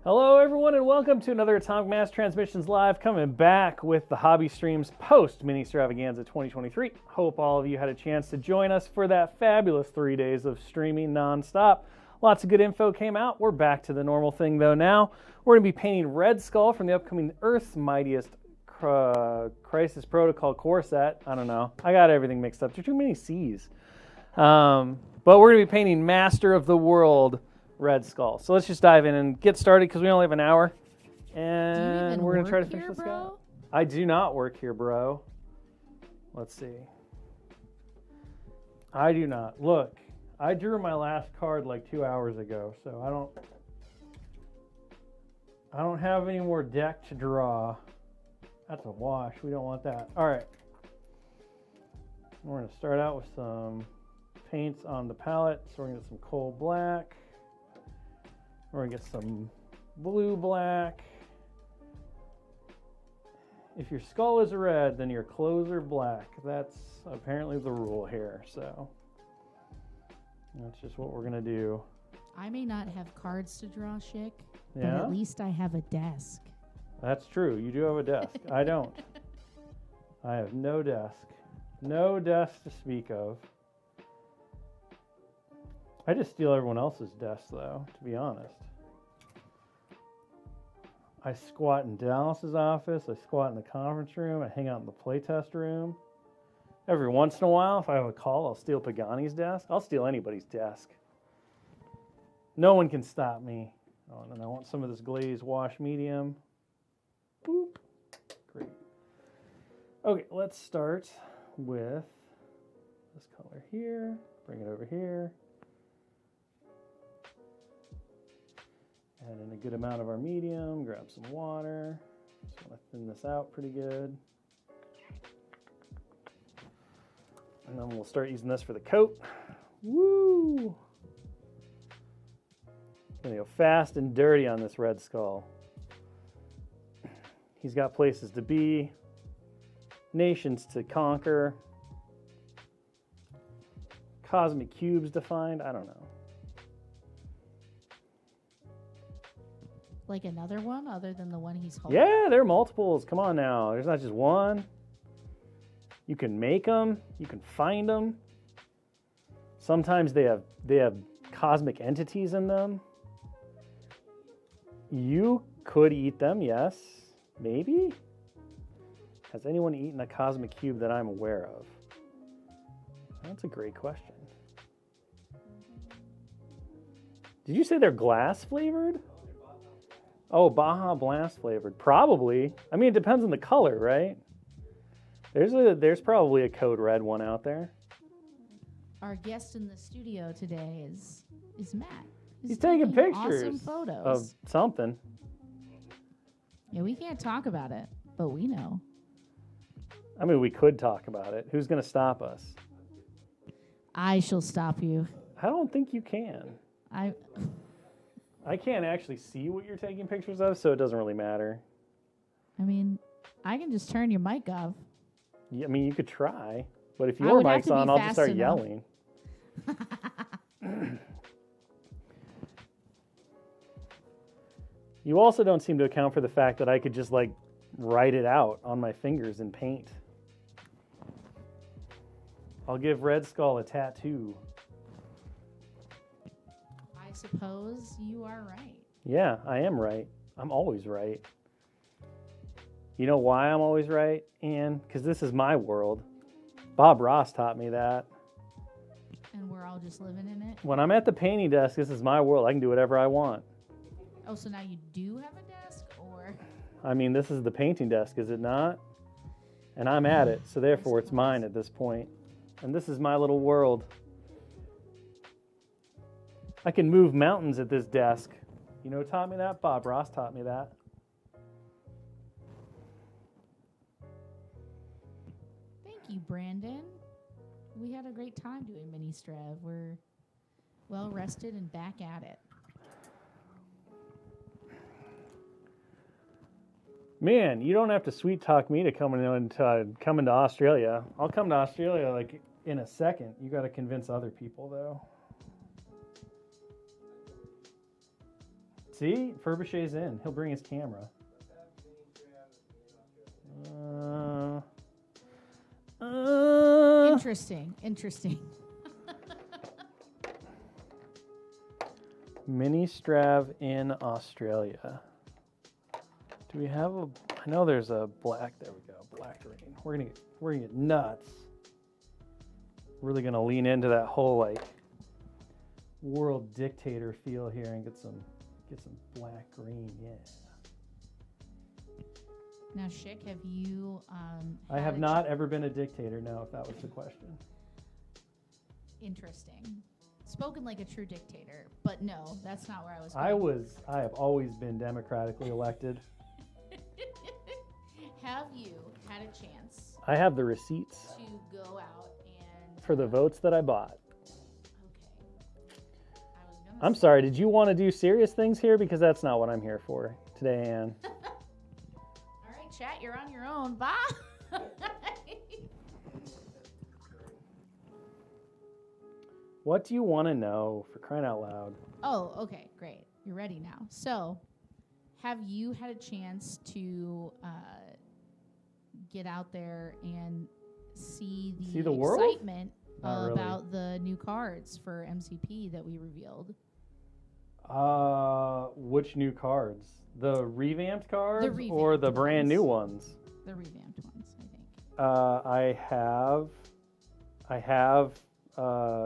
Hello everyone and welcome to another Atomic Mass Transmissions Live, coming back with the Hobby Streams post Mini Extravaganza 2023. Hope all of you had a chance to join us for that fabulous 3 days of streaming non-stop. Lots of good info came out. We're back to the normal thing though now. We're going to be painting Red Skull from the upcoming Earth's Mightiest Crisis Protocol core set. I don't know. I got everything mixed up. There are too many C's. But we're going to be painting Master of the World Red Skull. So let's just dive in and get started because we only have an hour. And we're going to try to finish this guy. I do not work here, bro. Let's see. I do not. Look, I drew my last card like 2 hours ago, so I don't have any more deck to draw. That's a wash. We don't want that. All right. We're going to start out with some paints on the palette. So we're going to get some coal black. We're going to get some blue black. If your skull is red, then your clothes are black. That's apparently the rule here. So that's just what we're going to do. I may not have cards to draw, Schick, Yeah? but at least I have a desk. That's true. You do have a desk. I don't. I have no desk. No desk to speak of. I just steal everyone else's desk, though, to be honest. I squat in Dallas's office. I squat in the conference room. I hang out in the playtest room. Every once in a while, if I have a call, I'll steal Pagani's desk. I'll steal anybody's desk. No one can stop me. Oh, and I want some of this glazed wash medium. Boop. Great. Okay, let's start with this color here. Bring it over here. Add in a good amount of our medium, grab some water. Just want to thin this out pretty good. And then we'll start using this for the coat. Woo! Gonna go fast and dirty on this Red Skull. He's got places to be, nations to conquer, cosmic cubes to find. I don't know. Like another one other than the one he's holding? Yeah, there are multiples. Come on now. There's not just one. You can make them. You can find them. Sometimes they have cosmic entities in them. You could eat them, yes. Maybe? Has anyone eaten a cosmic cube that I'm aware of? That's a great question. Did you say they're glass flavored? Oh, Baja Blast flavored. Probably. I mean, it depends on the color, right? There's probably a Code Red one out there. Our guest in the studio today is Matt. He's taking pictures awesome photos of something. Yeah, we can't talk about it, but we know. I mean, we could talk about it. Who's going to stop us? I shall stop you. I don't think you can. I can't actually see what you're taking pictures of, so it doesn't really matter. I mean, I can just turn your mic off. Yeah, I mean, you could try, but if your mic's on, I'll just start yelling. You also don't seem to account for the fact that I could just, like, write it out on my fingers in paint. I'll give Red Skull a tattoo. I suppose you are right. Yeah, I am right. I'm always right. You know why I'm always right, Ann? Because this is my world. Bob Ross taught me that. And we're all just living in it? When I'm at the painting desk, this is my world. I can do whatever I want. Oh, so now you do have a desk, or? I mean, this is the painting desk, is it not? And I'm at it, so therefore it's mine at this point. And this is my little world. I can move mountains at this desk. You know who taught me that? Bob Ross taught me that. Thank you, Brandon. We had a great time doing Mini Strav. We're well rested and back at it. Man, you don't have to sweet talk me to come into Australia. I'll come to Australia like in a second. You got to convince other people though. See, Furbisher's in. He'll bring his camera. Interesting. Mini Strav in Australia. Do we have a? I know there's a black. There we go. Black rain. We're gonna get nuts. Really gonna lean into that whole like world dictator feel here and get some black green. Yeah. Now, Schick, have you? I have not ever been a dictator. No, if that was the question. Interesting. Spoken like a true dictator, but no, that's not where I was going. I have always been democratically elected. Have you had a chance I have the receipts to go out and for the votes that I bought. Okay. I'm sorry, did you want to do serious things here? Because that's not what I'm here for today, Ann. All right, chat, you're on your own. Bye. What do you want to know, for crying out loud? Oh, okay, great. You're ready now. So, have you had a chance to get out there and see the world? excitement Not about really. the new cards for MCP that we revealed? Which new cards? The revamped cards or revamped the brand new ones? The revamped ones, I think. I have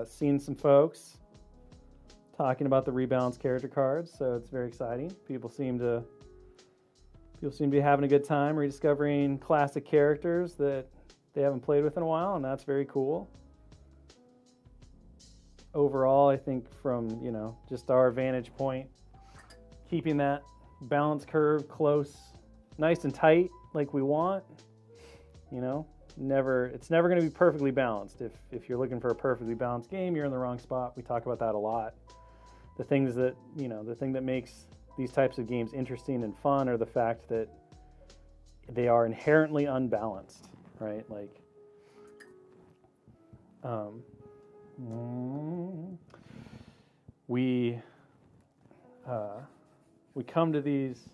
seen some folks talking about the rebalanced character cards, so it's very exciting. People seem to be having a good time rediscovering classic characters that they haven't played with in a while, and that's very cool. Overall, I think from, just our vantage point, keeping that balance curve close, nice and tight like we want, it's never going to be perfectly balanced. If you're looking for a perfectly balanced game, you're in the wrong spot. We talk about that a lot. The thing that makes these types of games interesting and fun are the fact that they are inherently unbalanced, right? Like, we come to these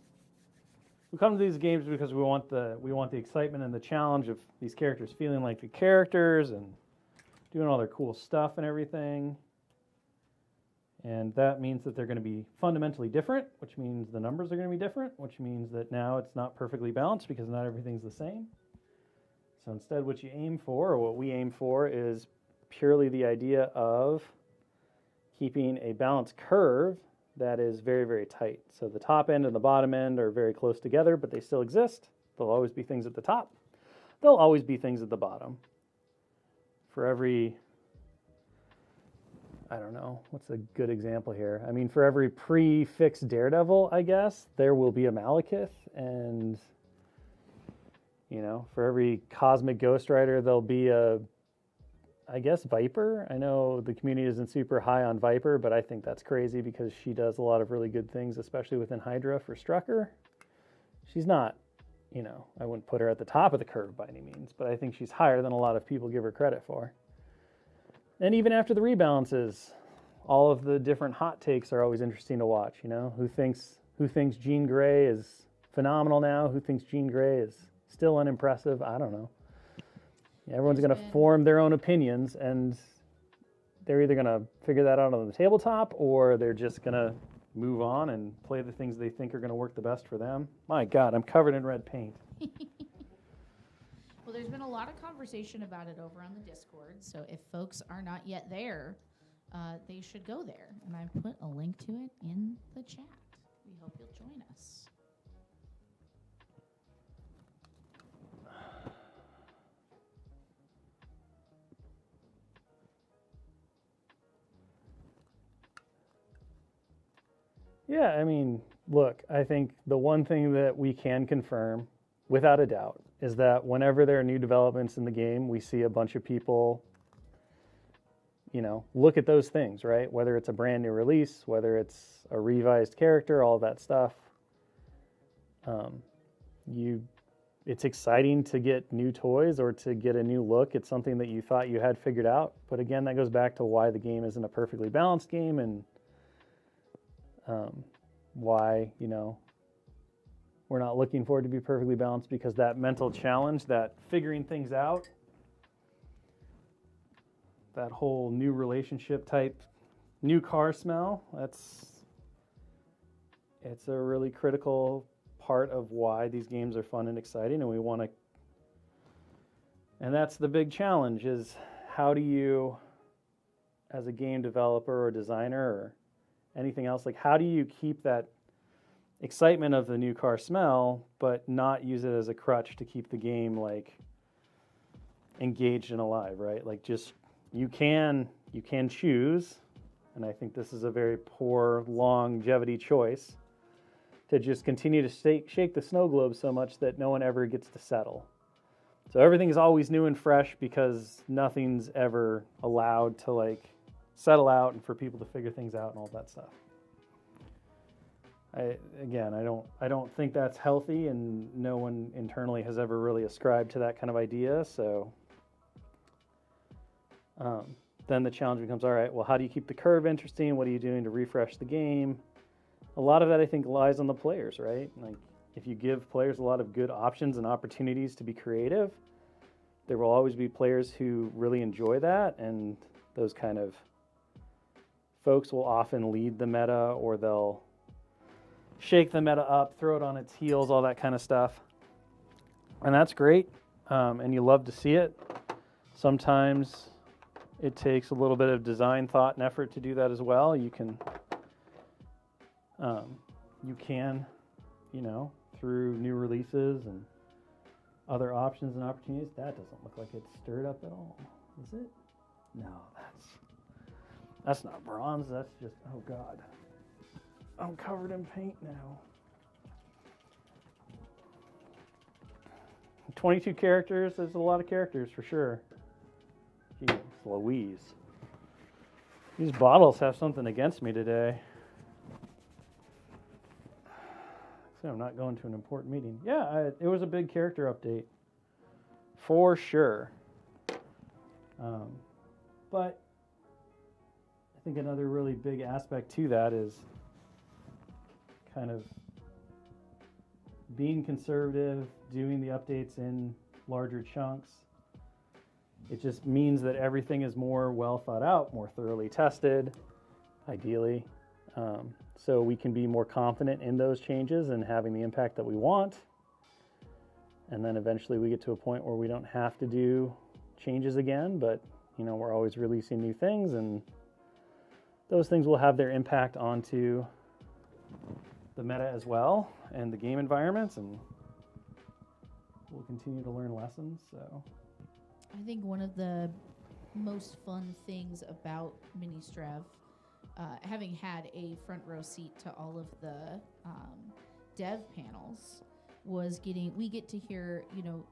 games because we want the excitement and the challenge of these characters feeling like the characters and doing all their cool stuff and everything. And that means that they're going to be fundamentally different, which means the numbers are going to be different, which means that now it's not perfectly balanced because not everything's the same. So instead, what you aim for, or what we aim for, is purely the idea of keeping a balanced curve that is very, very tight. So the top end and the bottom end are very close together, but they still exist. There'll always be things at the top. There'll always be things at the bottom. For every, I don't know, what's a good example here? I mean, for every prefixed Daredevil, I guess, there will be a Malekith, and, for every cosmic Ghost Rider, there'll be a, I guess, Viper. I know the community isn't super high on Viper, but I think that's crazy because she does a lot of really good things, especially within Hydra for Strucker. She's not, I wouldn't put her at the top of the curve by any means, but I think she's higher than a lot of people give her credit for. And even after the rebalances, all of the different hot takes are always interesting to watch. Who thinks Jean Grey is phenomenal now? Who thinks Jean Grey is still unimpressive? I don't know. Everyone's going to form their own opinions, and they're either going to figure that out on the tabletop, or they're just going to move on and play the things they think are going to work the best for them. My God, I'm covered in red paint. Well, there's been a lot of conversation about it over on the Discord, so if folks are not yet there, they should go there. And I've put a link to it in the chat. We hope you'll join us. Yeah, I mean, look, I think the one thing that we can confirm, without a doubt, is that whenever there are new developments in the game, we see a bunch of people, look at those things, right? Whether it's a brand new release, whether it's a revised character, all that stuff. It's exciting to get new toys or to get a new look at something that you thought you had figured out. But again, that goes back to why the game isn't a perfectly balanced game, and why, we're not looking for it to be perfectly balanced, because that mental challenge, that figuring things out, that whole new relationship type, new car smell, it's a really critical part of why these games are fun and exciting, and we want to, and that's the big challenge, is how do you, as a game developer or designer or anything else, like how do you keep that excitement of the new car smell, but not use it as a crutch to keep the game like engaged and alive, right? Like just, you can choose, and I think this is a very poor longevity choice, to just continue to shake the snow globe so much that no one ever gets to settle. So everything is always new and fresh because nothing's ever allowed to like settle out and for people to figure things out and all that stuff. I don't think that's healthy, and no one internally has ever really ascribed to that kind of idea. So then the challenge becomes, all right, well, how do you keep the curve interesting? What are you doing to refresh the game? A lot of that, I think, lies on the players, right? Like, if you give players a lot of good options and opportunities to be creative, there will always be players who really enjoy that, and those kind of folks will often lead the meta, or they'll shake the meta up, throw it on its heels, all that kind of stuff. And that's great, and you love to see it. Sometimes it takes a little bit of design thought and effort to do that as well. You can, through new releases and other options and opportunities. That doesn't look like it's stirred up at all. Is it? No, that's not bronze. That's just, oh God. I'm covered in paint now. 22 characters. There's a lot of characters for sure. Jeez Louise. These bottles have something against me today. So I'm not going to an important meeting. Yeah, it was a big character update. For sure. But I think another really big aspect to that is kind of being conservative, doing the updates in larger chunks. It just means that everything is more well thought out, more thoroughly tested, ideally. So we can be more confident in those changes and having the impact that we want. And then eventually we get to a point where we don't have to do changes again, but we're always releasing new things, and those things will have their impact onto the meta as well and the game environments, and we'll continue to learn lessons. So I think one of the most fun things about Ministrev, having had a front row seat to all of the dev panels, was we get to hear,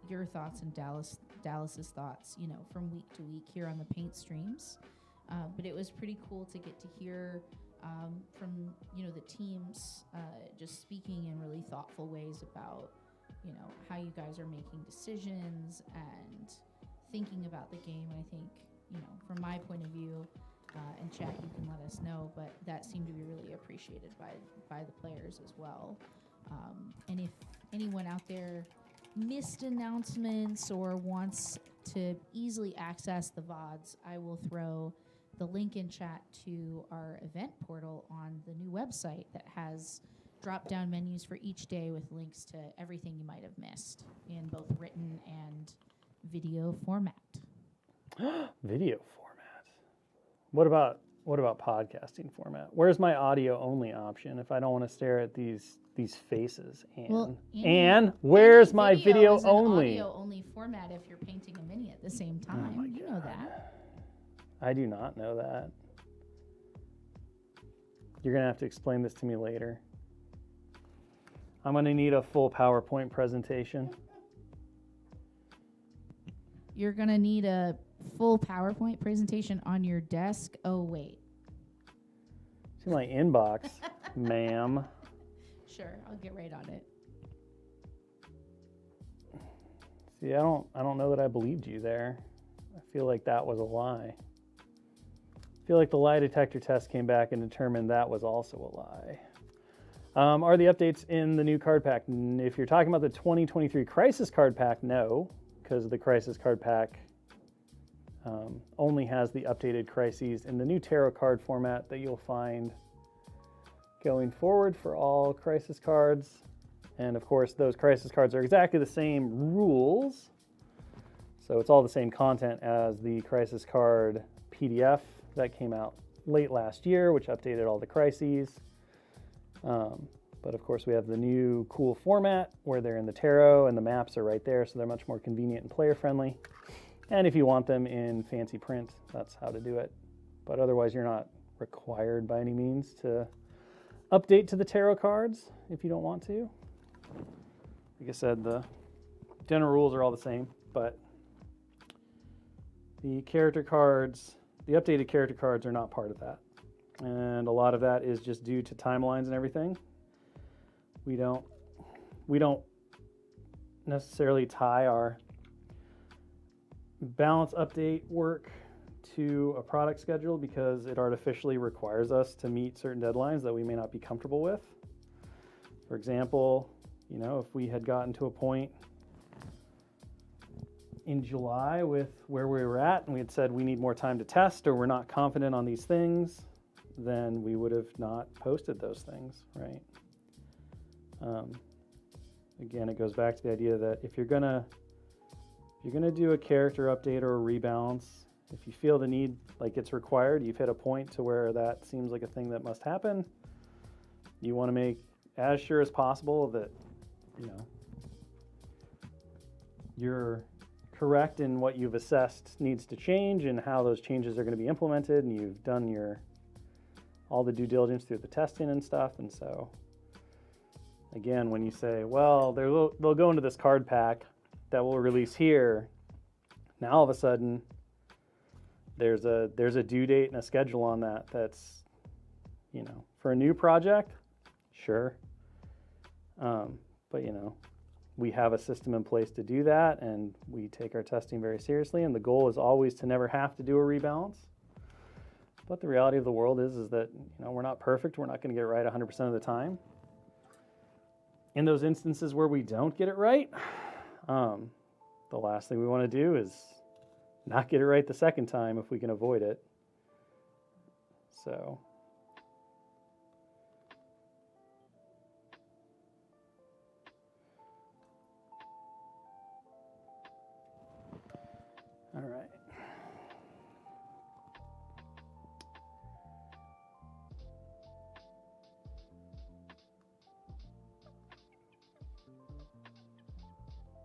your thoughts and Dallas's thoughts, from week to week here on the paint streams. But it was pretty cool to get to hear from, the teams just speaking in really thoughtful ways about, how you guys are making decisions and thinking about the game. And I think, from my point of view, and chat, you can let us know, but that seemed to be really appreciated by the players as well. And if anyone out there missed announcements or wants to easily access the VODs, I will throw the link in chat to our event portal on the new website that has drop-down menus for each day with links to everything you might have missed in both written and video format. Video format. What about podcasting format? Where's my audio only option if I don't want to stare at these faces? And where's my video is only? Audio only format if you're painting a mini at the same time. Oh my you God. know that. I do not know that. You're gonna have to explain this to me later. I'm gonna need a full PowerPoint presentation. You're gonna need a full PowerPoint presentation on your desk. Oh wait. It's in my inbox, ma'am. Sure, I'll get right on it. See, I don't know that I believed you there. I feel like that was a lie. I feel like the lie detector test came back and determined that was also a lie. Are the updates in the new card pack? If you're talking about the 2023 Crisis card pack, no, because the Crisis card pack only has the updated crises in the new tarot card format that you'll find going forward for all Crisis cards. And of course, those Crisis cards are exactly the same rules. So it's all the same content as the Crisis card PDF that came out late last year, which updated all the crises. But of course, we have the new cool format where they're in the tarot and the maps are right there, so they're much more convenient and player friendly. And if you want them in fancy print, that's how to do it. But otherwise, you're not required by any means to update to the tarot cards if you don't want to. Like I said, the general rules are all the same, but the character cards, the updated character cards are not part of that. And a lot of that is just due to timelines and everything. We don't necessarily tie our balance update work to a product schedule because it artificially requires us to meet certain deadlines that we may not be comfortable with. For example, if we had gotten to a point in July with where we were at and we had said we need more time to test or we're not confident on these things, then we would have not posted those things, right? Again, it goes back to the idea that if you're gonna do a character update or a rebalance, if you feel the need like it's required, you've hit a point to where that seems like a thing that must happen, you want to make as sure as possible that you're correct in what you've assessed needs to change and how those changes are going to be implemented, and you've done all the due diligence through the testing and stuff. And so again, when you say, well, they'll go into this card pack that we'll release here, now all of a sudden there's a due date and a schedule on that. That's for a new project, sure, but we have a system in place to do that, and we take our testing very seriously, and the goal is always to never have to do a rebalance. But the reality of the world is that we're not perfect. We're not going to get it right 100% of the time. In those instances where we don't get it right, the last thing we want to do is not get it right the second time if we can avoid it. So all right.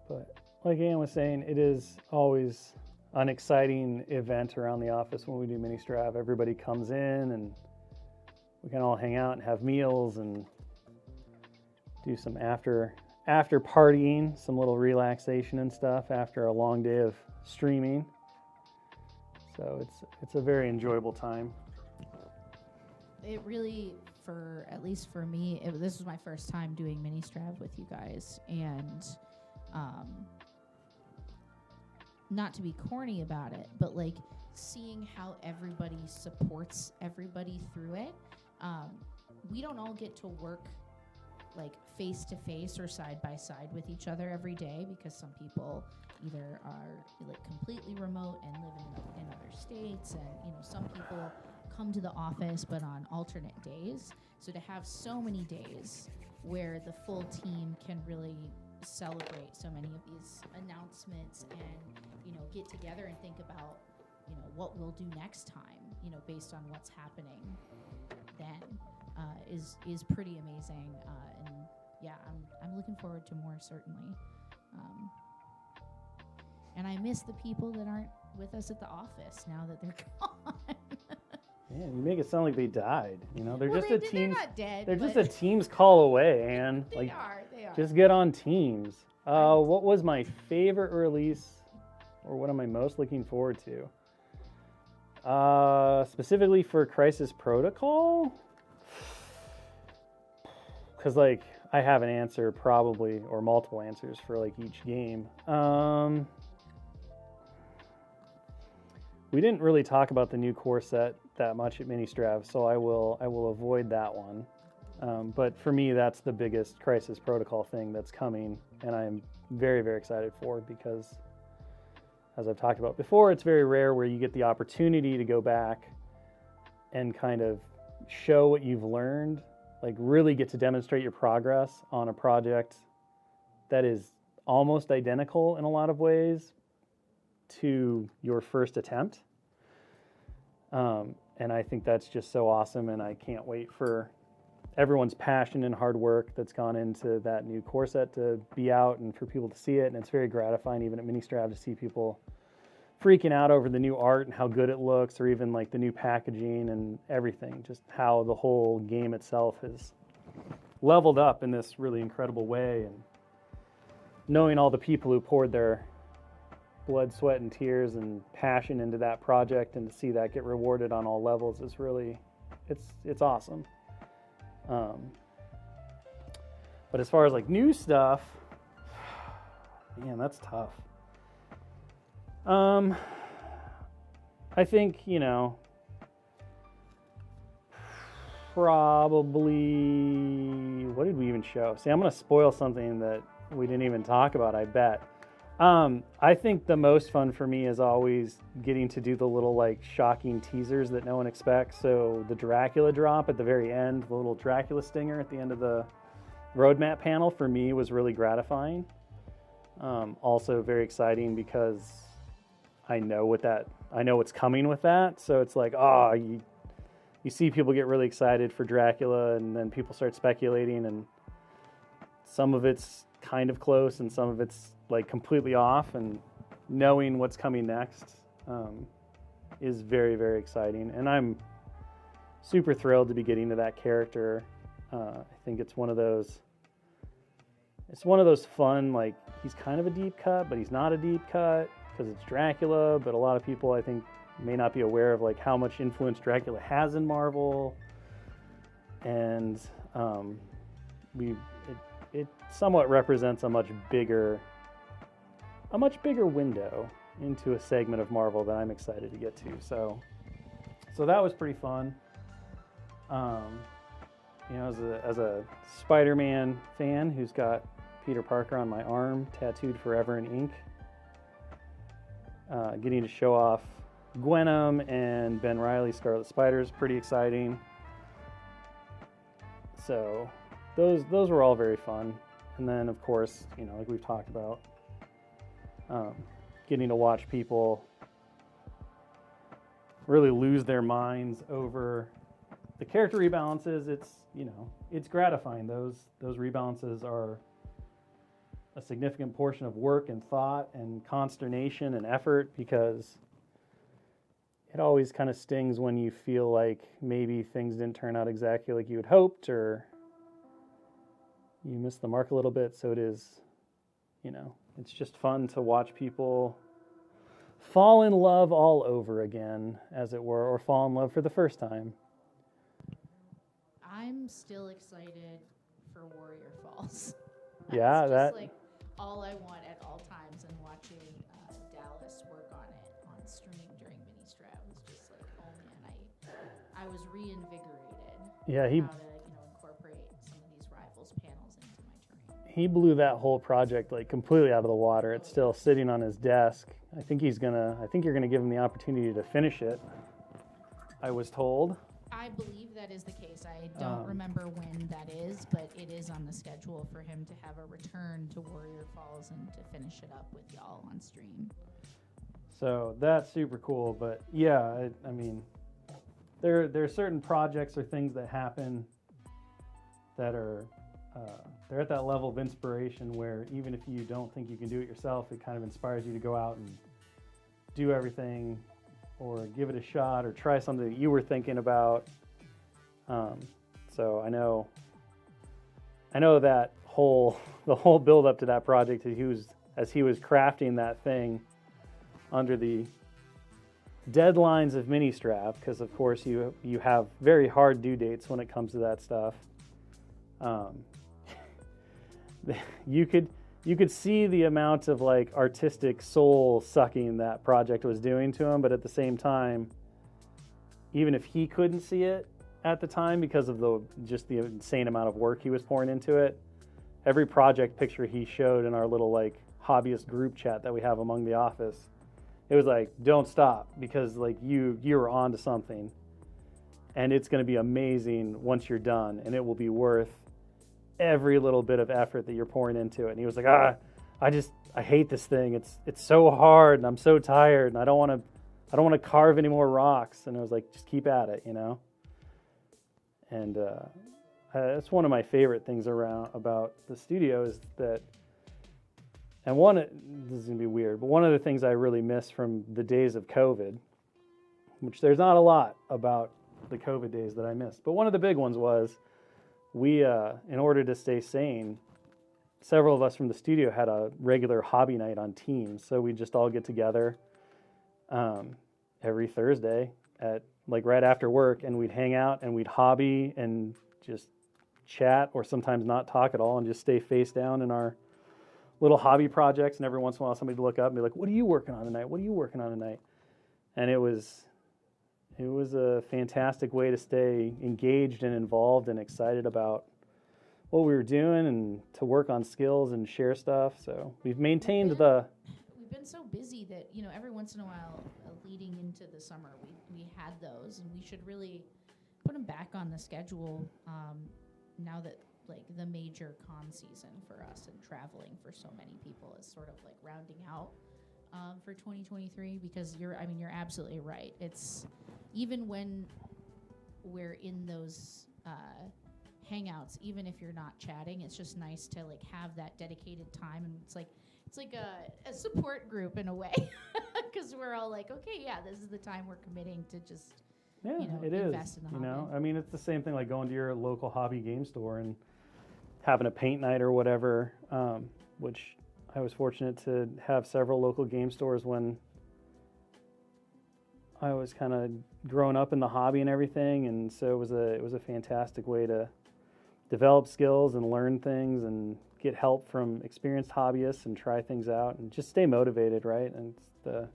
But like Ann was saying, it is always an exciting event around the office when we do mini strav. Everybody comes in and we can all hang out and have meals and do some after partying, some little relaxation and stuff after a long day of streaming. So it's a very enjoyable time. It really, at least for me, this was my first time doing mini strav with you guys, and not to be corny about it, but like seeing how everybody supports everybody through it. We don't all get to work like face to face or side by side with each other every day, because some people either are like completely remote and live in other states, and some people come to the office but on alternate days. So to have so many days where the full team can really celebrate so many of these announcements and get together and think about what we'll do next time, based on what's happening then, is pretty amazing. And yeah, I'm looking forward to more, certainly. And I miss the people that aren't with us at the office now that they're gone. Yeah, you make it sound like they died. They're just a team. They're not dead. They're just a team's call away, and They are. Just get on Teams. What was my favorite release, or what am I most looking forward to? Specifically for Crisis Protocol, because I have an answer probably, or multiple answers for each game. We didn't really talk about the new core set that much at Mini Strav, so I will avoid that one. But for me, that's the biggest Crisis Protocol thing that's coming, and I'm very, very excited for, because as I've talked about before, it's very rare where you get the opportunity to go back and kind of show what you've learned, like really get to demonstrate your progress on a project that is almost identical in a lot of ways to your first attempt. And I think that's just so awesome, and I can't wait for everyone's passion and hard work that's gone into that new core set to be out and for people to see it. And it's very gratifying, even at Ministrav, to see people freaking out over the new art and how good it looks, or even like the new packaging and everything, just how the whole game itself has leveled up in this really incredible way. And knowing all the people who poured their blood, sweat, and tears and passion into that project, and to see that get rewarded on all levels is really, it's awesome. But as far as like new stuff, man, that's tough. I think, probably, what did we even show? See, I'm going to spoil something that we didn't even talk about, I bet. I think the most fun for me is always getting to do the little like shocking teasers that no one expects. So the Dracula drop at the very end, the little Dracula stinger at the end of the roadmap panel, for me was really gratifying. Also very exciting because I know what's coming with that. So it's like, you see people get really excited for Dracula, and then people start speculating, and some of it's kind of close and some of it's like completely off, and knowing what's coming next is very, very exciting. And I'm super thrilled to be getting to that character. I think it's one of those fun, like, he's kind of a deep cut, but he's not a deep cut because it's Dracula. But a lot of people, I think, may not be aware of like how much influence Dracula has in Marvel, and it somewhat represents a much bigger window into a segment of Marvel that I'm excited to get to. So that was pretty fun. As a Spider-Man fan who's got Peter Parker on my arm tattooed forever in ink, getting to show off Gwenom and Ben Reilly's Scarlet Spider is pretty exciting. So those were all very fun. And then, of course, like we've talked about, getting to watch people really lose their minds over the character rebalances, it's gratifying. Those rebalances are a significant portion of work and thought and consternation and effort, because it always kind of stings when you feel like maybe things didn't turn out exactly like you had hoped, or you missed the mark a little bit. So it is, it's just fun to watch people fall in love all over again, as it were, or fall in love for the first time. I'm still excited for Warrior Falls. Yeah, that's just like all I want at all times, and watching Dallas work on it on stream during Ministrav was just like, oh man, I was reinvigorated. Yeah, he how to incorporate some of these Rivals panels into my terrain. He blew that whole project like completely out of the water. It's still sitting on his desk. I think you're gonna give him the opportunity to finish it, I was told. I believe that is the case. I don't remember when that is, but it is on the schedule for him to have a return to Warrior Falls and to finish it up with y'all on stream. So that's super cool. But yeah, I mean, there are certain projects or things that happen that are they're at that level of inspiration where even if you don't think you can do it yourself, it kind of inspires you to go out and do everything, or give it a shot, or try something that you were thinking about. So I know that the whole build up to that project, as he was crafting that thing under the deadlines of Ministrav, because of course you have very hard due dates when it comes to that stuff. You could see the amount of like artistic soul sucking that project was doing to him, but at the same time, even if he couldn't see it at the time because of the insane amount of work he was pouring into it. Every project picture he showed in our little like hobbyist group chat that we have among the office, it was like, don't stop, because like you're on to something, and it's going to be amazing once you're done, and it will be worth every little bit of effort that you're pouring into it. And he was like, I hate this thing. It's so hard, and I'm so tired, and I don't want to carve any more rocks. And I was like, just keep at it, you know. And that's one of my favorite things about the studio is that. And this is gonna be weird, but one of the things I really miss from the days of COVID, which there's not a lot about the COVID days that I missed, but one of the big ones was we, in order to stay sane, several of us from the studio had a regular hobby night on Teams. So we'd just all get together every Thursday at like right after work, and we'd hang out and we'd hobby and just chat, or sometimes not talk at all and just stay face down in our little hobby projects. And every once in a while somebody would look up and be like, what are you working on tonight? What are you working on tonight? And it was a fantastic way to stay engaged and involved and excited about what we were doing and to work on skills and share stuff. So we've maintained We've been so busy that, you know, every once in a while, leading into the summer, we had those, and we should really put them back on the schedule now that like the major con season for us and traveling for so many people is sort of like rounding out for 2023, because you're absolutely right. It's even when we're in those hangouts, even if you're not chatting, it's just nice to like have that dedicated time, and it's like a support group in a way, because we're all like, okay, yeah, this is the time we're committing to just invest in the hobby. You know, I mean, it's the same thing like going to your local hobby game store and having a paint night or whatever, which I was fortunate to have several local game stores when I was kind of growing up in the hobby and everything, and so it was a fantastic way to develop skills and learn things and get help from experienced hobbyists and try things out and just stay motivated, right? And it's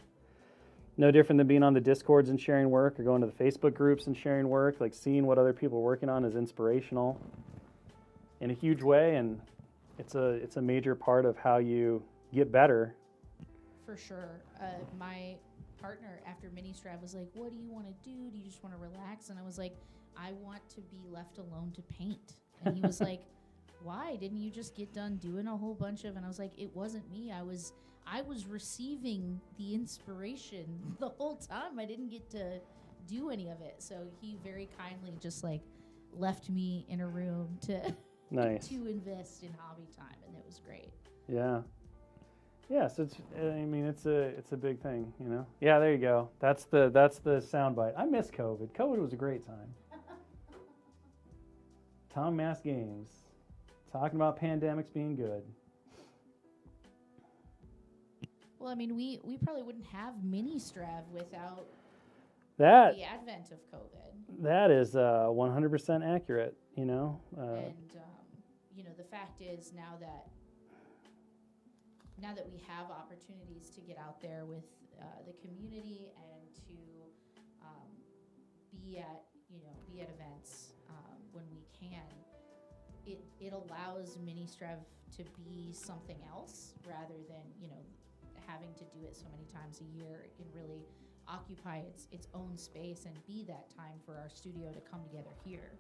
no different than being on the Discords and sharing work, or going to the Facebook groups and sharing work. Like seeing what other people are working on is inspirational in a huge way, and it's a major part of how you get better. For sure. My partner after Mini-Strav was like, what do you want to do? Do you just want to relax? And I was like, I want to be left alone to paint. And he was like, why? Didn't you just get done doing a whole bunch of? And I was like, it wasn't me. I was receiving the inspiration the whole time. I didn't get to do any of it. So he very kindly just like left me in a room to nice. to invest in hobby time, and it was great. Yeah. Yeah, so it's a big thing, you know. Yeah, there you go. That's the soundbite. I miss COVID. COVID was a great time. Tom Mass Games, talking about pandemics being good. Well, I mean, we probably wouldn't have Mini-Strav without the advent of COVID. That is 100% accurate, you know. And the fact is now that we have opportunities to get out there with the community and to be at events when we can, it allows Mini-Strav to be something else rather than having to do it so many times a year. It can really occupy its own space and be that time for our studio to come together here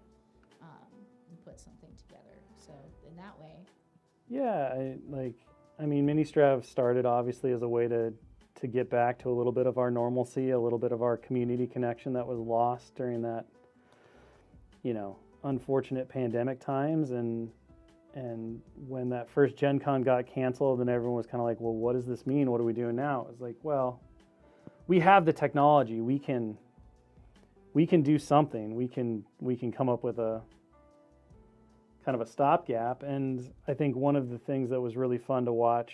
and put something together. So in that way, yeah, Mini-Strav started obviously as a way to get back to a little bit of our normalcy, a little bit of our community connection that was lost during that, unfortunate pandemic times. And when that first Gen Con got canceled and everyone was kind of like, well, what does this mean? What are we doing now? It was like, well, we have the technology. We can do something. We can come up with a kind of a stopgap. And I think one of the things that was really fun to watch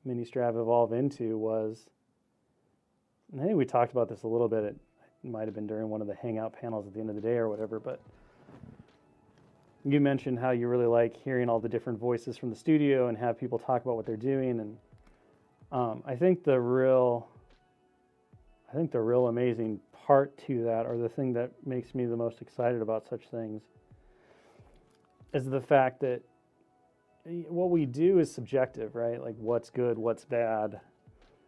Mini-Strav evolve into was, and I think we talked about this a little bit, it might have been during one of the hangout panels at the end of the day or whatever, but you mentioned how you really like hearing all the different voices from the studio and have people talk about what they're doing. And I think the real amazing part to that, or the thing that makes me the most excited about such things, is the fact that what we do is subjective, right? Like what's good, what's bad,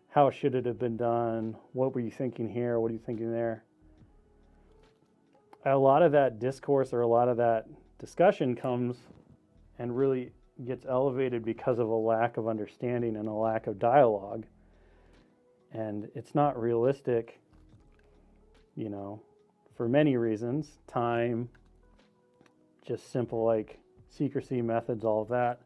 how should it have been done, what were you thinking here, what are you thinking there. A lot of that discourse or a lot of that discussion comes and really gets elevated because of a lack of understanding and a lack of dialogue. And it's not realistic, for many reasons, time, just simple like secrecy methods, all of that,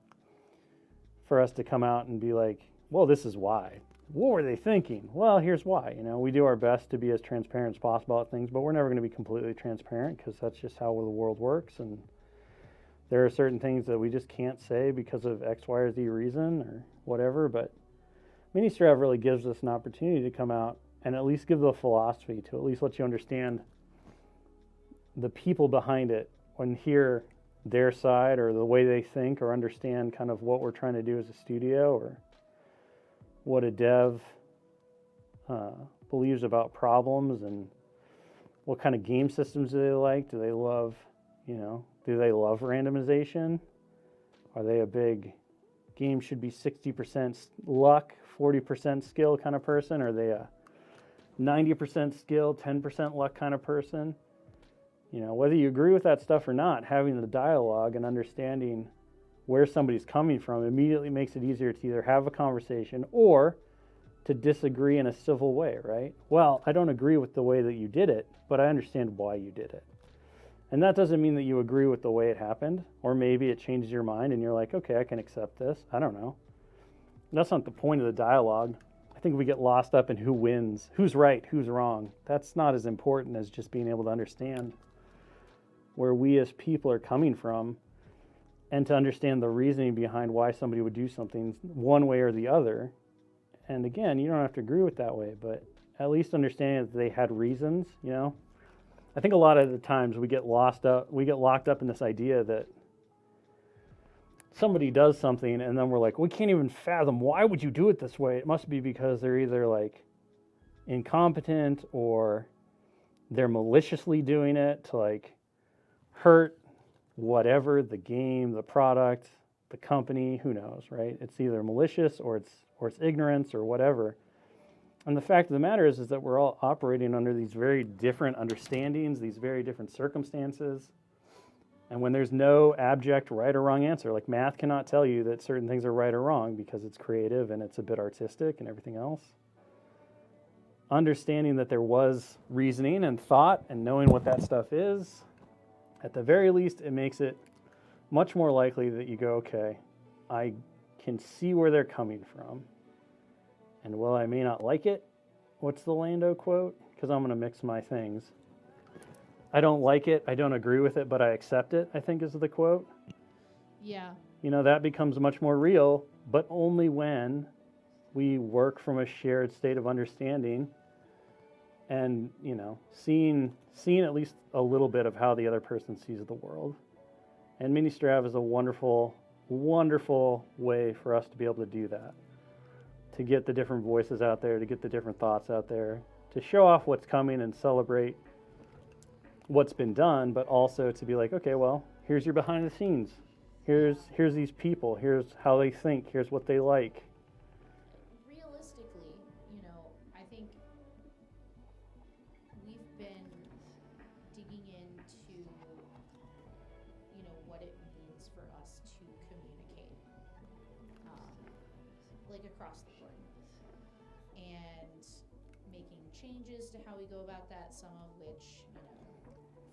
for us to come out and be like, well, this is why. What were they thinking? Well, here's why. We do our best to be as transparent as possible about things, but we're never going to be completely transparent because that's just how the world works. And there are certain things that we just can't say because of X, Y, or Z reason or whatever. But Mini-Strav really gives us an opportunity to come out and at least give the philosophy, to at least let you understand the people behind it and hear their side or the way they think, or understand kind of what we're trying to do as a studio, or what a dev believes about problems, and what kind of game systems do they like. Do they love, do they love randomization? Are they a big game should be 60% luck, 40% skill kind of person? Are they a 90% skill, 10% luck kind of person? Whether you agree with that stuff or not, having the dialogue and understanding where somebody's coming from immediately makes it easier to either have a conversation or to disagree in a civil way, right? Well, I don't agree with the way that you did it, but I understand why you did it. And that doesn't mean that you agree with the way it happened, or maybe it changes your mind and you're like, okay, I can accept this. I don't know. That's not the point of the dialogue. I think we get lost up in who wins, who's right, who's wrong. That's not as important as just being able to understand where we as people are coming from, and to understand the reasoning behind why somebody would do something one way or the other. And again, you don't have to agree with that way, but at least understanding that they had reasons. I think a lot of the times we get locked up in this idea that somebody does something and then we're like, we can't even fathom, why would you do it this way? It must be because they're either like incompetent, or they're maliciously doing it to like hurt whatever, the game, the product, the company, who knows, right? It's either malicious or it's ignorance or whatever. And the fact of the matter is that we're all operating under these very different understandings, these very different circumstances. And when there's no abject right or wrong answer, like math cannot tell you that certain things are right or wrong because it's creative and it's a bit artistic and everything else. Understanding that there was reasoning and thought and knowing what that stuff is, at the very least, it makes it much more likely that you go, okay, I can see where they're coming from. And while I may not like it, what's the Lando quote? Because I'm going to mix my things. I don't like it, I don't agree with it, but I accept it, I think is the quote. Yeah. That becomes much more real, but only when we work from a shared state of understanding and, seeing at least a little bit of how the other person sees the world. And Mini-Strav is a wonderful, wonderful way for us to be able to do that. To get the different voices out there, to get the different thoughts out there, to show off what's coming and celebrate what's been done, but also to be like, okay, well, here's your behind the scenes. Here's these people. Here's how they think. Here's what they like. Realistically, I think we've been digging into, what it means for us to communicate, like across the board, and making changes to how we go about that. Some of which,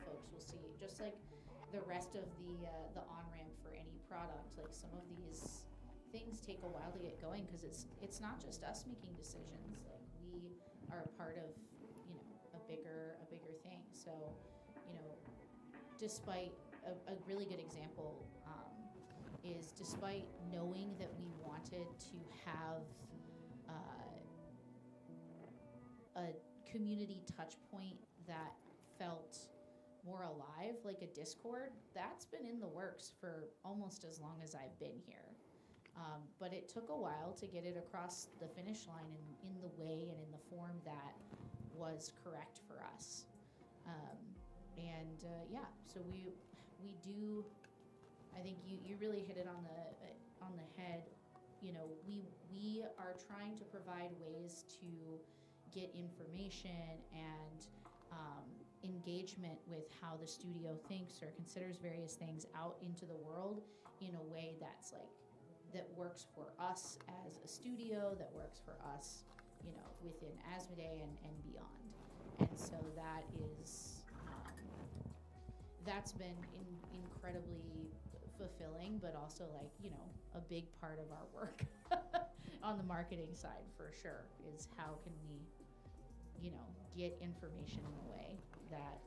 folks will see, just like the rest of the on-ramp for any product. Like some of these things take a while to get going because it's not just us making decisions. Like we are a part of a bigger thing. So despite a really good example is despite knowing that we wanted to have a community touch point that felt more alive, like a Discord, that's been in the works for almost as long as I've been here. But it took a while to get it across the finish line in the way and in the form that was correct for us. So we do. I think you really hit it on the head. You know, we are trying to provide ways to get information and engagement with how the studio thinks or considers various things out into the world in a way that's like that works for us as a studio, that works for us, you know, within Asmodee and beyond. And so that is that's been incredibly fulfilling, but also like, you know, a big part of our work on the marketing side for sure is how can we, you know, get information in a way that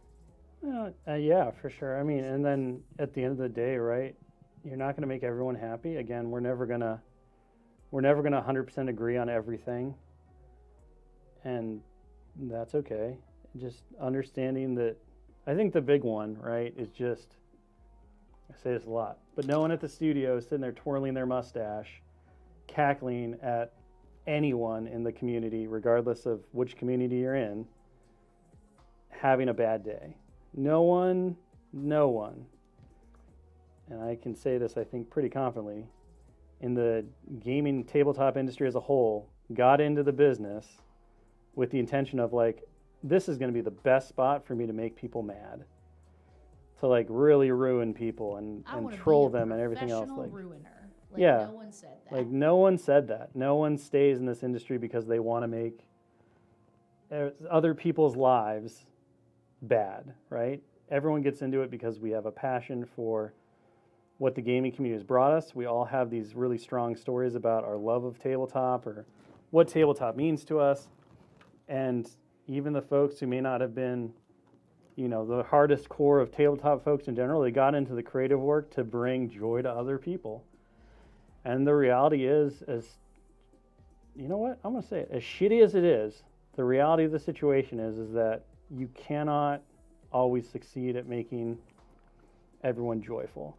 yeah, for sure. I mean, and then at the end of the day, right, you're not going to make everyone happy. Again, we're never gonna 100% agree on everything, and that's okay. Just understanding that, I think the big one, right, is just, I say this a lot, but no one at the studio is sitting there twirling their mustache, cackling at anyone in the community, regardless of which community you're in, having a bad day. No one, and I can say this, I think, pretty confidently, in the gaming tabletop industry as a whole, got into the business with the intention of like, this is going to be the best spot for me to make people mad, to like really ruin people and troll them and everything else. Like, ruiner. Like, yeah, no one said that. Like no one said that. No one stays in this industry because they want to make other people's lives bad, right? Everyone gets into it because we have a passion for what the gaming community has brought us. We all have these really strong stories about our love of tabletop or what tabletop means to us. And even the folks who may not have been, you know, the hardest core of tabletop folks in general, they got into the creative work to bring joy to other people. And the reality is, as you know what, I'm going to say it, as shitty as it is, the reality of the situation is that you cannot always succeed at making everyone joyful.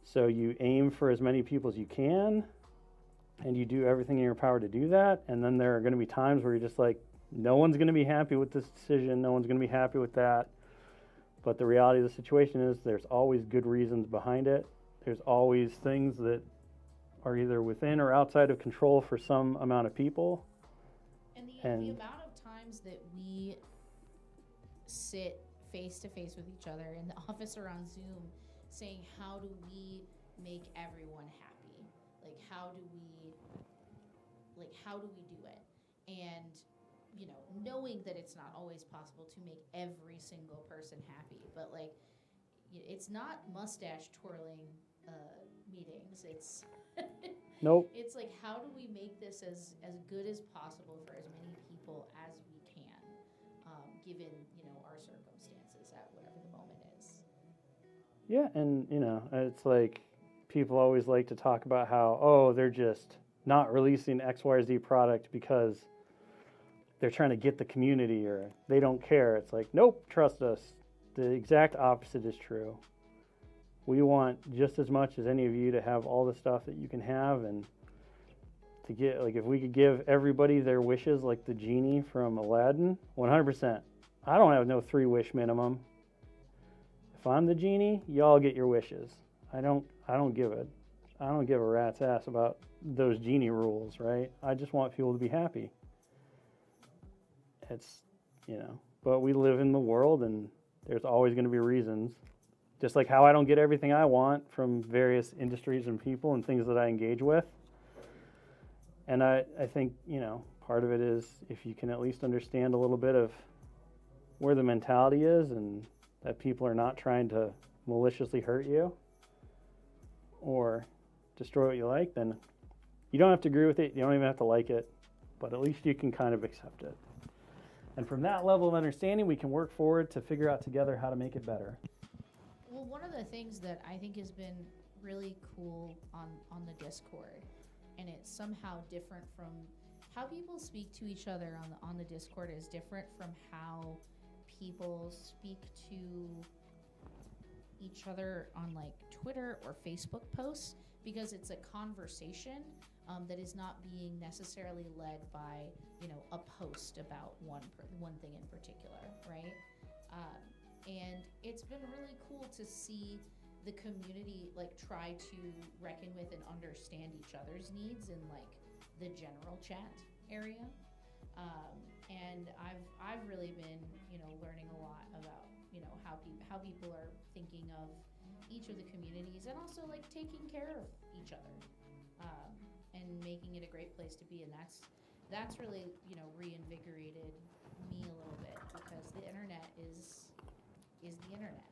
So you aim for as many people as you can, and you do everything in your power to do that. And then there are going to be times where you're just like, no one's going to be happy with this decision. No one's going to be happy with that. But the reality of the situation is there's always good reasons behind it. There's always things that are either within or outside of control for some amount of people. And the amount of times that we sit face to face with each other in the office or on Zoom saying, how do we make everyone happy? Like, how do we do it? And, you know, knowing that it's not always possible to make every single person happy, but like, it's not mustache twirling meetings. It's nope. It's like, how do we make this as good as possible for as many people as we can, given, you know, our circumstances at whatever the moment is. Yeah, and you know, it's like people always like to talk about how, oh, they're just not releasing X, Y, or Z product because they're trying to get the community or they don't care. It's like, nope, trust us. The exact opposite is true. We want just as much as any of you to have all the stuff that you can have, and to get, like, if we could give everybody their wishes like the genie from Aladdin, 100%. I don't have no 3-wish minimum. If I'm the genie, y'all get your wishes. I don't give a rat's ass about those genie rules, right? I just want people to be happy. It's, you know, but we live in the world and there's always going to be reasons. Just like how I don't get everything I want from various industries and people and things that I engage with. And I think, you know, part of it is if you can at least understand a little bit of where the mentality is and that people are not trying to maliciously hurt you or destroy what you like, then you don't have to agree with it. You don't even have to like it, but at least you can kind of accept it. And from that level of understanding, we can work forward to figure out together how to make it better. Well, one of the things that I think has been really cool on the Discord, and it's somehow different from how people speak to each other on the Discord is different from how people speak to each other on like Twitter or Facebook posts, because it's a conversation that is not being necessarily led by, a post about one thing in particular, right? And it's been really cool to see the community like try to reckon with and understand each other's needs in like the general chat area. And I've really been, learning a lot about, how people are thinking of each of the communities, and also like taking care of each other, and making it a great place to be. And that's really, reinvigorated me a little bit, because the internet is the internet.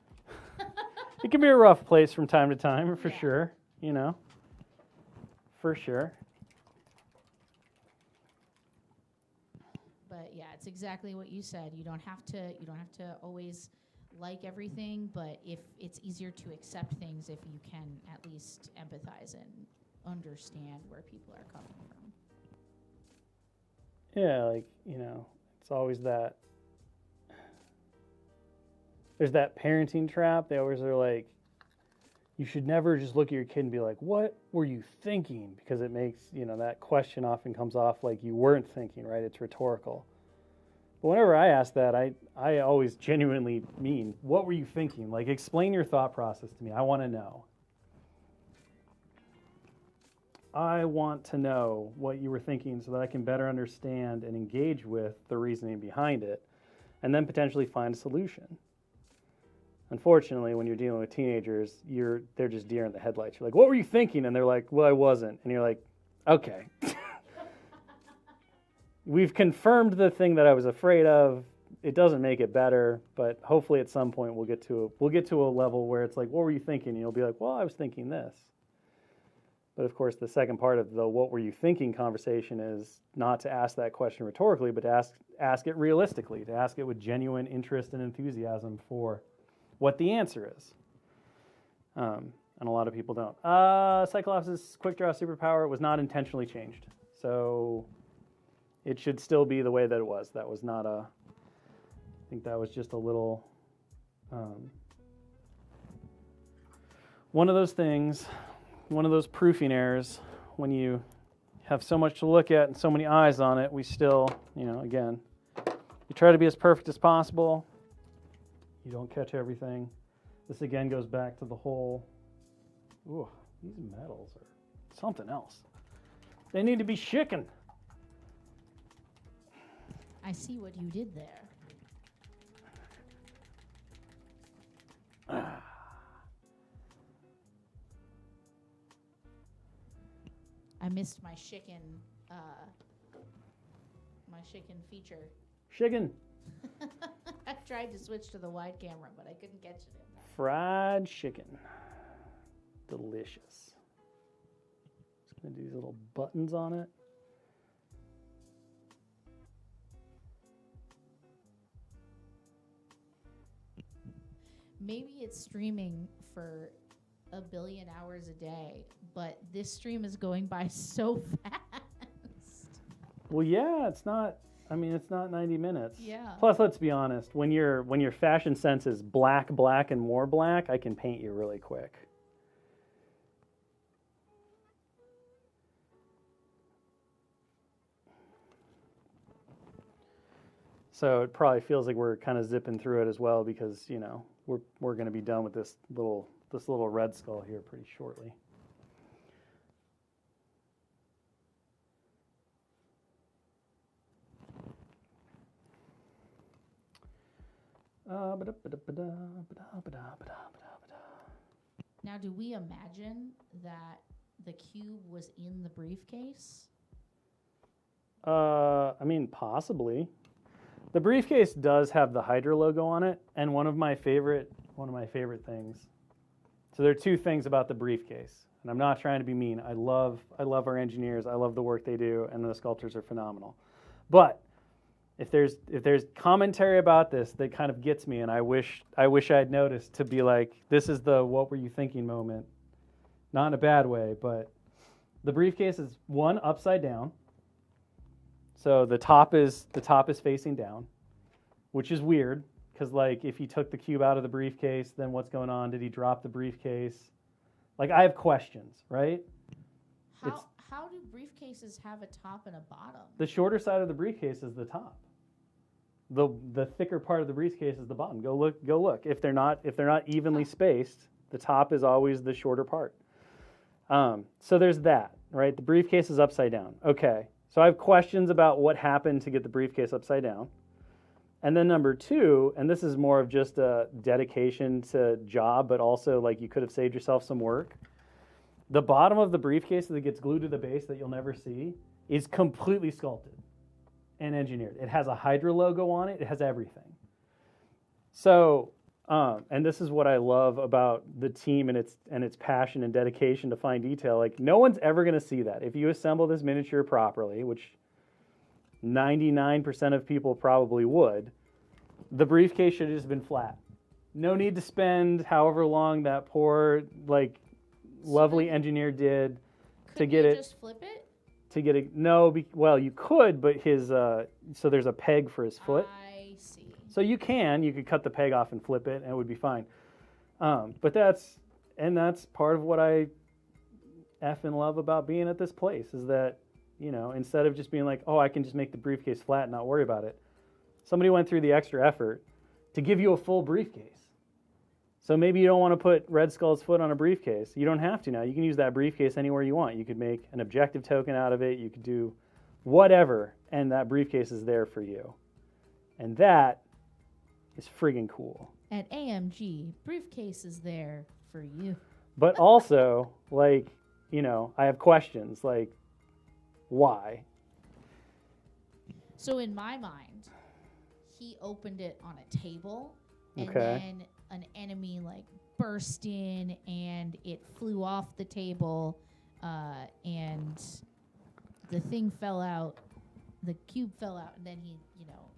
It can be a rough place from time to time, for Yeah. sure. For sure. But yeah, it's exactly what you said. You don't have to always like everything, but if it's easier to accept things if you can at least empathize and understand where people are coming from. Yeah, like, it's always that. There's that parenting trap. They always are like, you should never just look at your kid and be like, what were you thinking? Because it makes, that question often comes off like you weren't thinking, right? It's rhetorical. But whenever I ask that, I always genuinely mean, what were you thinking? Like, explain your thought process to me. I want to know. I want to know what you were thinking so that I can better understand and engage with the reasoning behind it, and then potentially find a solution. Unfortunately, when you're dealing with teenagers, they're just deer in the headlights. You're like, what were you thinking? And they're like, well, I wasn't. And you're like, okay. We've confirmed the thing that I was afraid of. It doesn't make it better, but hopefully at some point we'll get to a level where it's like, what were you thinking? And you'll be like, well, I was thinking this. But of course, the second part of the what were you thinking conversation is not to ask that question rhetorically, but to ask it realistically, to ask it with genuine interest and enthusiasm for what the answer is. And a lot of people don't. Cyclops' quick draw superpower was not intentionally changed. So it should still be the way that it was. That was not I think that was just a little, one of those things, one of those proofing errors. When you have so much to look at and so many eyes on it, we still, again, you try to be as perfect as possible. You don't catch everything. This again goes back to the whole, ooh, these metals are something else. They need to be shaken. I see what you did there. I missed my chicken feature. Chicken. I tried to switch to the wide camera, but I couldn't catch it in there. Fried chicken. Delicious. Just going to do these little buttons on it. Maybe it's streaming for 1 billion hours a day, but this stream is going by so fast. Well, yeah, it's not 90 minutes. Yeah. Plus, let's be honest, when your fashion sense is black, and more black, I can paint you really quick. So it probably feels like we're kind of zipping through it as well, because we're going to be done with this little red skull here pretty shortly. Now, do we imagine that the cube was in the briefcase? Possibly. The briefcase does have the Hydra logo on it, and one of my favorite things. So there are two things about the briefcase, and I'm not trying to be mean. I love our engineers. I love the work they do, and the sculptors are phenomenal. But if there's commentary about this that kind of gets me, and I wish I'd noticed, to be like, this is the what were you thinking moment. Not in a bad way, but the briefcase is one upside down. So the top is facing down, which is weird Because, like, if he took the cube out of the briefcase, then what's going on? Did he drop the briefcase? Like, I have questions, right? How do briefcases have a top and a bottom? The shorter side of the briefcase is the top. The thicker part of the briefcase is the bottom. Go look. If they're not evenly spaced, the top is always the shorter part. So there's that, right? The briefcase is upside down. Okay. So I have questions about what happened to get the briefcase upside down. And then number 2, and this is more of just a dedication to job, but also like you could have saved yourself some work. The bottom of the briefcase that gets glued to the base that you'll never see is completely sculpted and engineered. It has a Hydra logo on it. It has everything. So, and this is what I love about the team and its passion and dedication to fine detail. Like, no one's ever going to see that. If you assemble this miniature properly, which 99% of people probably would, the briefcase should have just been flat. No need to spend however long that poor, like, lovely engineer did to get it. Just flip it? To get it, no, well, you could, but his, so there's a peg for his foot. I see. So you could cut the peg off and flip it, and it would be fine. But that's part of what I effing love about being at this place is that, you know, instead of just being like, oh, I can just make the briefcase flat and not worry about it, somebody went through the extra effort to give you a full briefcase. So maybe you don't want to put Red Skull's foot on a briefcase. You don't have to now. You can use that briefcase anywhere you want. You could make an objective token out of it. You could do whatever, and that briefcase is there for you. And that is friggin' cool. At AMG, briefcase is there for you. But also, like, you know, I have questions, like, why? So in my mind, he opened it on a table, and Okay. then an enemy like burst in and it flew off the table, and the thing fell out, the cube fell out, and then he, you know,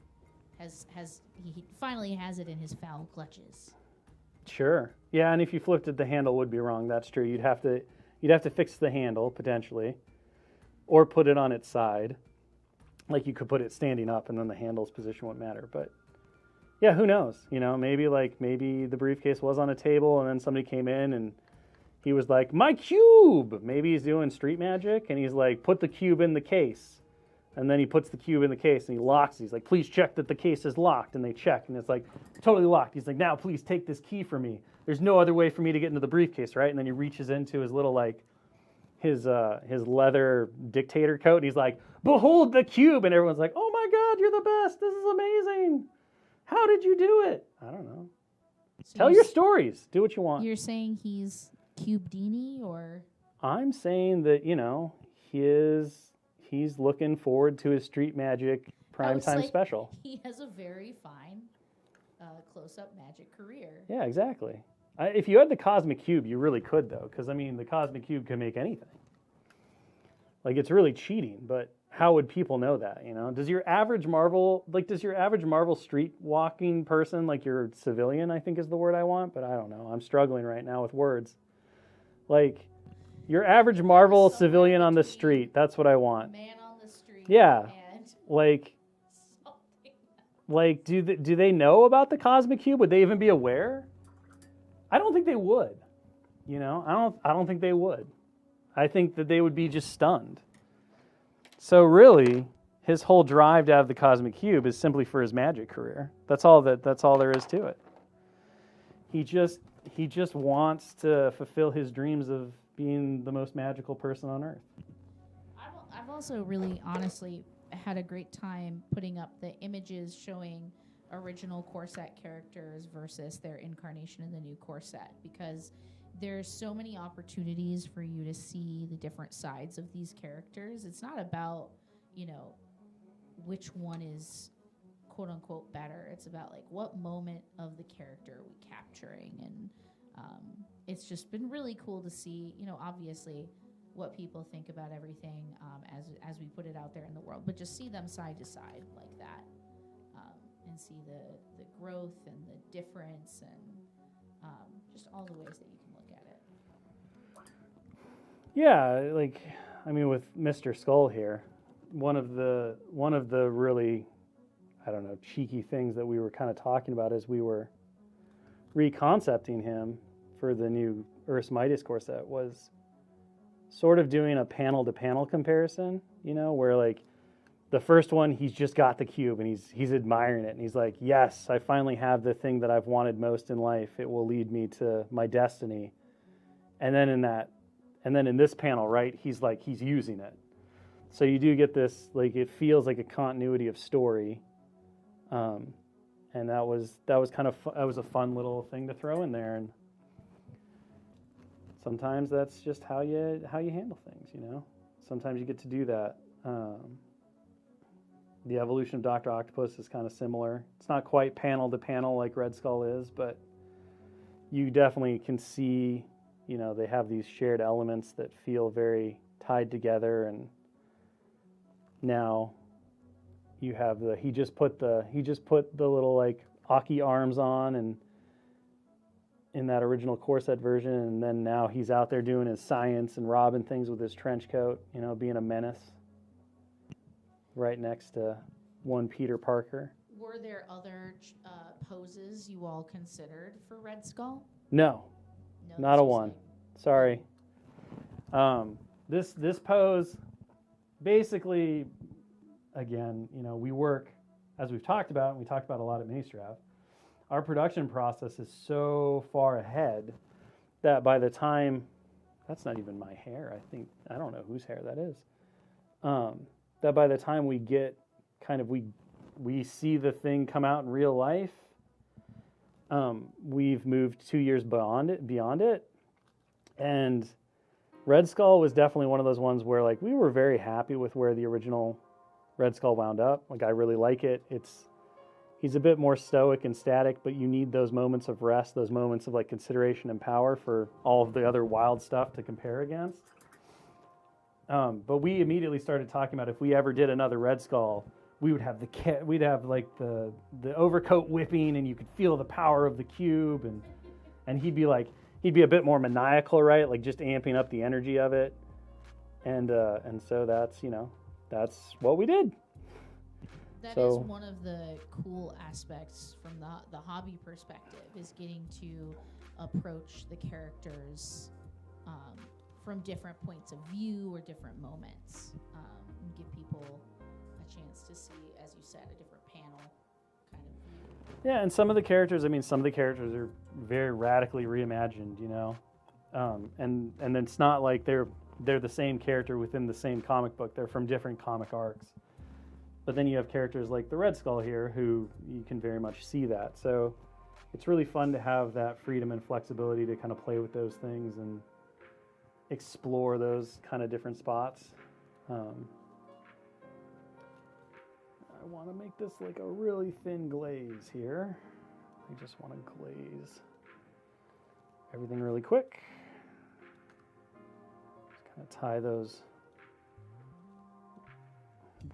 he finally has it in his foul clutches. Sure. Yeah, and if you flipped it, the handle would be wrong. That's true. You'd have to fix the handle potentially, or put it on its side. Like you could put it standing up, and then the handle's position wouldn't matter. But yeah, who knows? You know, maybe the briefcase was on a table, and then somebody came in and he was like, "My cube." Maybe he's doing street magic, and he's like, "Put the cube in the case." And then he puts the cube in the case and he locks it. He's like, "Please check that the case is locked." And they check, and it's like totally locked. He's like, "Now please take this key from me. There's no other way for me to get into the briefcase, right?" And then he reaches into his little like his leather dictator coat, and he's like, "Behold the cube." And everyone's like, "Oh my God, you're the best. This is amazing. How did you do it?" I don't know. So Tell your stories. Do what you want. You're saying he's Cube-Dini, or? I'm saying that, you know, he's looking forward to his street magic primetime special. He has a very fine close-up magic career. Yeah, exactly. If you had the Cosmic Cube, you really could, though, because, I mean, the Cosmic Cube can make anything. Like, it's really cheating, but how would people know that, you know? Does your average Marvel street walking person, like your civilian, I think is the word I want, but I don't know. I'm struggling right now with words. Like, your average Marvel civilian on the street, that's what I want. Man on the street. Yeah. And Like, something. like do they know about the Cosmic Cube? Would they even be aware? I don't think they would. You know, I don't think they would. I think that they would be just stunned. So really, his whole drive to have the Cosmic Cube is simply for his magic career. That's all there is to it. He just wants to fulfill his dreams of being the most magical person on earth. I've also really honestly had a great time putting up the images showing original core set characters versus their incarnation in the new core set, because there's so many opportunities for you to see the different sides of these characters. It's not about, you know, which one is quote unquote better. It's about like what moment of the character are we capturing, and it's just been really cool to see, you know, obviously what people think about everything as we put it out there in the world, but just see them side to side like that, and see the growth and the difference, and just all the ways that you can look at it. Yeah, like, I mean, with Mr. Skull here, one of the really, I don't know, cheeky things that we were kind of talking about as we were reconcepting him for the new Earth's Mightiest core set was sort of doing a panel to panel comparison, you know, where like the first one, he's just got the cube and he's admiring it. And he's like, yes, I finally have the thing that I've wanted most in life. It will lead me to my destiny. And then in this panel, right, he's using it. So you do get this, like, it feels like a continuity of story. And that was kind of, that was a fun little thing to throw in there. And sometimes that's just how you handle things, you know. Sometimes you get to do that. The evolution of Dr. Octopus is kind of similar. It's not quite panel to panel like Red Skull is, but you definitely can see, you know, they have these shared elements that feel very tied together. And now you have he just put the little like Aki arms on, and in that original core set version, and then now he's out there doing his science and robbing things with his trench coat, you know, being a menace right next to one Peter Parker. Were there other poses you all considered for Red Skull? No, not a one. Sorry. This pose, basically, again, you know, we work, as we've talked about, and we talked about a lot at Ministrav, our production process is so far ahead that by the time, that's not even my hair, I don't know whose hair that is, that by the time we get kind of, we see the thing come out in real life, we've moved 2 years beyond it. And Red Skull was definitely one of those ones where like we were very happy with where the original Red Skull wound up. Like I really like it. He's a bit more stoic and static, but you need those moments of rest, those moments of like consideration and power for all of the other wild stuff to compare against. But we immediately started talking about if we ever did another Red Skull, we would have we'd have like the overcoat whipping, and you could feel the power of the cube, and he'd be a bit more maniacal, right? Like just amping up the energy of it, and so that's what we did. That is one of the cool aspects from the hobby perspective, is getting to approach the characters from different points of view or different moments, and give people a chance to see, as you said, a different panel kind of view. Yeah, and some of the characters are very radically reimagined, you know, and it's not like they're the same character within the same comic book. They're from different comic arcs. But then you have characters like the Red Skull here who you can very much see that. So it's really fun to have that freedom and flexibility to kind of play with those things and explore those kind of different spots. I want to make this like a really thin glaze here. I just want to glaze everything really quick. Just kind of tie those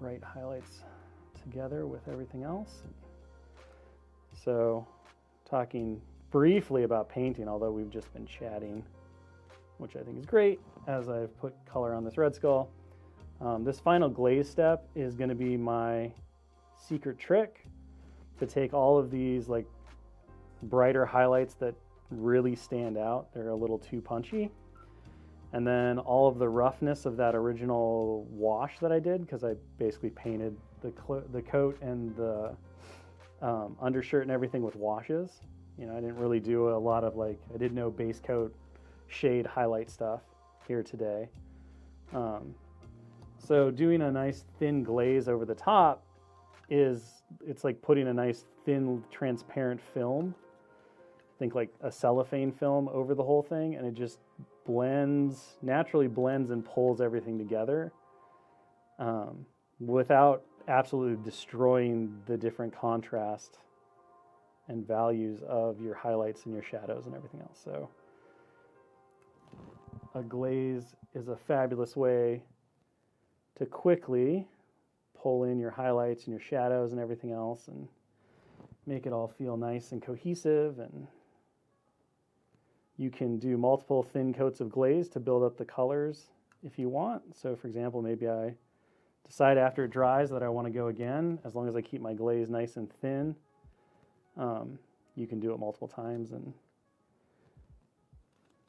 bright highlights together with everything else. So, talking briefly about painting, although we've just been chatting, which I think is great, as I've put color on this Red Skull. This final glaze step is going to be my secret trick to take all of these like brighter highlights that really stand out. They're a little too punchy. And then all of the roughness of that original wash that I did, because I basically painted the coat and the undershirt and everything with washes. You know, I didn't really do a lot of I did no base coat shade highlight stuff here today. So doing a nice thin glaze over the top it's like putting a nice thin transparent film, think like a cellophane film over the whole thing, and it just naturally blends and pulls everything together without absolutely destroying the different contrast and values of your highlights and your shadows and everything else. So a glaze is a fabulous way to quickly pull in your highlights and your shadows and everything else and make it all feel nice and cohesive. And you can do multiple thin coats of glaze to build up the colors if you want. So for example, maybe I decide after it dries that I want to go again, as long as I keep my glaze nice and thin, you can do it multiple times. And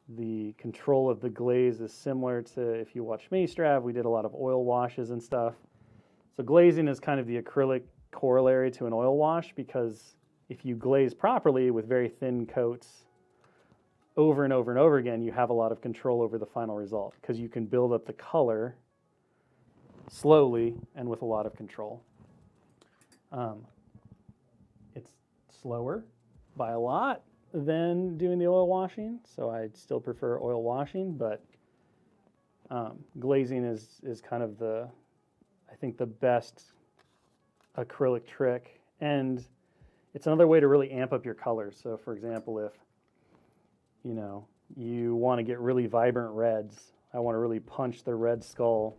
the control of the glaze is similar to if you watch Mightiest, we did a lot of oil washes and stuff. So glazing is kind of the acrylic corollary to an oil wash, because if you glaze properly with very thin coats over and over and over again, you have a lot of control over the final result, because you can build up the color slowly and with a lot of control. It's slower by a lot than doing the oil washing, so I still prefer oil washing, but glazing is kind of I think the best acrylic trick, and it's another way to really amp up your colors. So for example, if you want to get really vibrant reds, I want to really punch the red skull.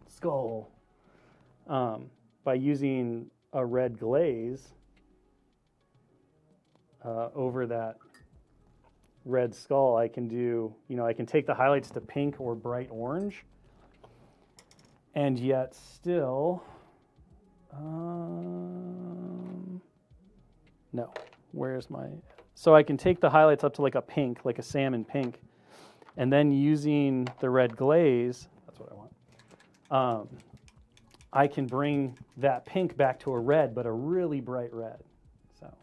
By using a red glaze over that red skull, I can I can take the highlights to pink or bright orange, and yet still, no, where's my, so I can take the highlights up to like a pink, like a salmon pink, and then using the red glaze, that's what I want, I can bring that pink back to a red, but a really bright red. So,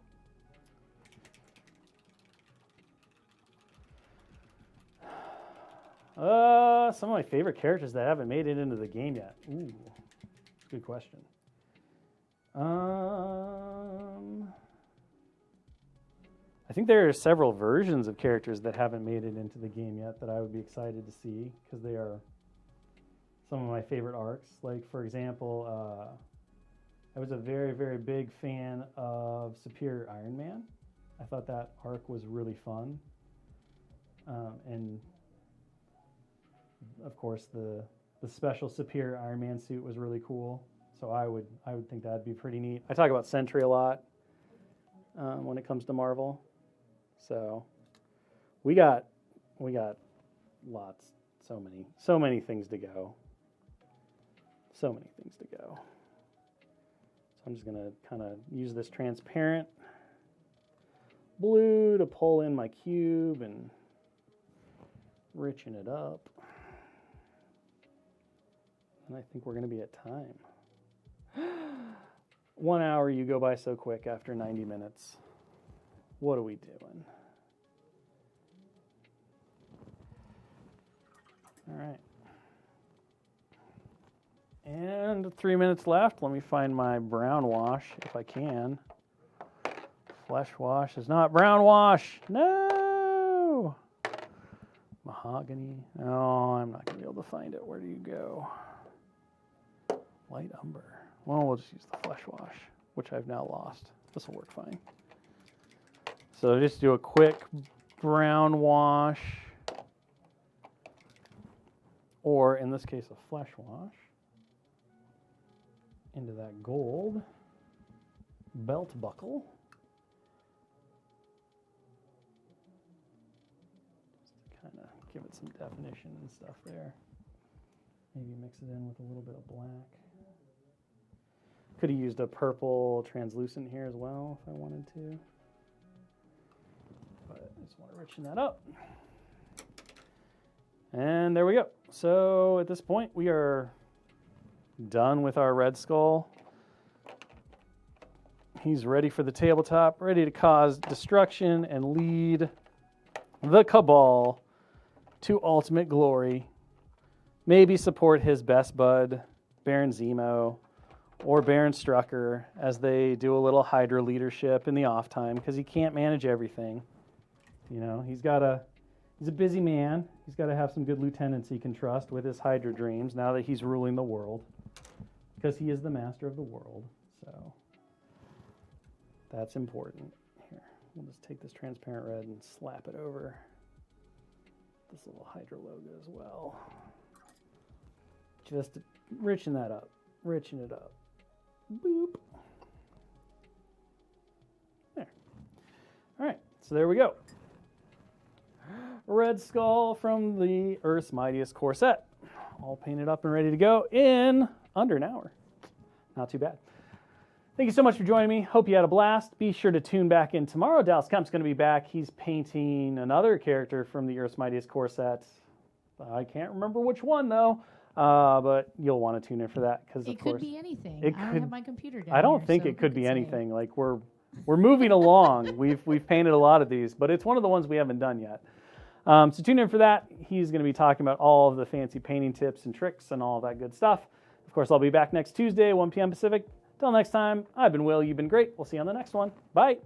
some of my favorite characters that haven't made it into the game yet. Ooh, that's a good question. I think there are several versions of characters that haven't made it into the game yet that I would be excited to see, because they are some of my favorite arcs. Like, for example, I was a very, very big fan of Superior Iron Man. I thought that arc was really fun. And of course, the special Superior Iron Man suit was really cool. So I would think that'd be pretty neat. I talk about Sentry a lot when it comes to Marvel. So we got lots, so many things to go. So many things to go. So I'm just gonna kind of use this transparent blue to pull in my cube and richen it up. And I think we're gonna be at time. 1 hour, you go by so quick after 90 minutes. What are we doing? All right. And 3 minutes left. Let me find my brown wash if I can. Flesh wash is not brown wash. No! Mahogany. Oh, I'm not going to be able to find it. Where do you go? Light umber. Well, we'll just use the flesh wash, which I've now lost. This will work fine. So just do a quick brown wash, or in this case, a flesh wash, into that gold belt buckle. Just to kind of give it some definition and stuff there. Maybe mix it in with a little bit of black. Could have used a purple translucent here as well if I wanted to. But I just want to richen that up. And there we go. So at this point, we are done with our Red Skull. He's ready for the tabletop, ready to cause destruction and lead the Cabal to ultimate glory. Maybe support his best bud, Baron Zemo, or Baron Strucker, as they do a little Hydra leadership in the off time, because he can't manage everything. He's a busy man. He's got to have some good lieutenants he can trust with his Hydra dreams now that he's ruling the world, because he is the master of the world. So that's important. Here, we'll just take this transparent red and slap it over this little Hydra logo as well. Just to richen that up. Richen it up. Boop. There. All right, so there we go. Red Skull from the Earth's Mightiest core set. All painted up and ready to go in under an hour. Not too bad. Thank you so much for joining me. Hope you had a blast. Be sure to tune back in tomorrow. Dallas Kemp's going to be back. He's painting another character from the Earth's Mightiest core set. I can't remember which one, though, but you'll want to tune in for that. Because It could be anything. It I don't could- have my computer down I don't here, think so it could who be can say? anything. Like we're moving along. We've painted a lot of these, but it's one of the ones we haven't done yet. So tune in for that. He's going to be talking about all of the fancy painting tips and tricks and all of that good stuff. Of course, I'll be back next Tuesday, 1 p.m. Pacific. Till next time, I've been Will. You've been great. We'll see you on the next one. Bye.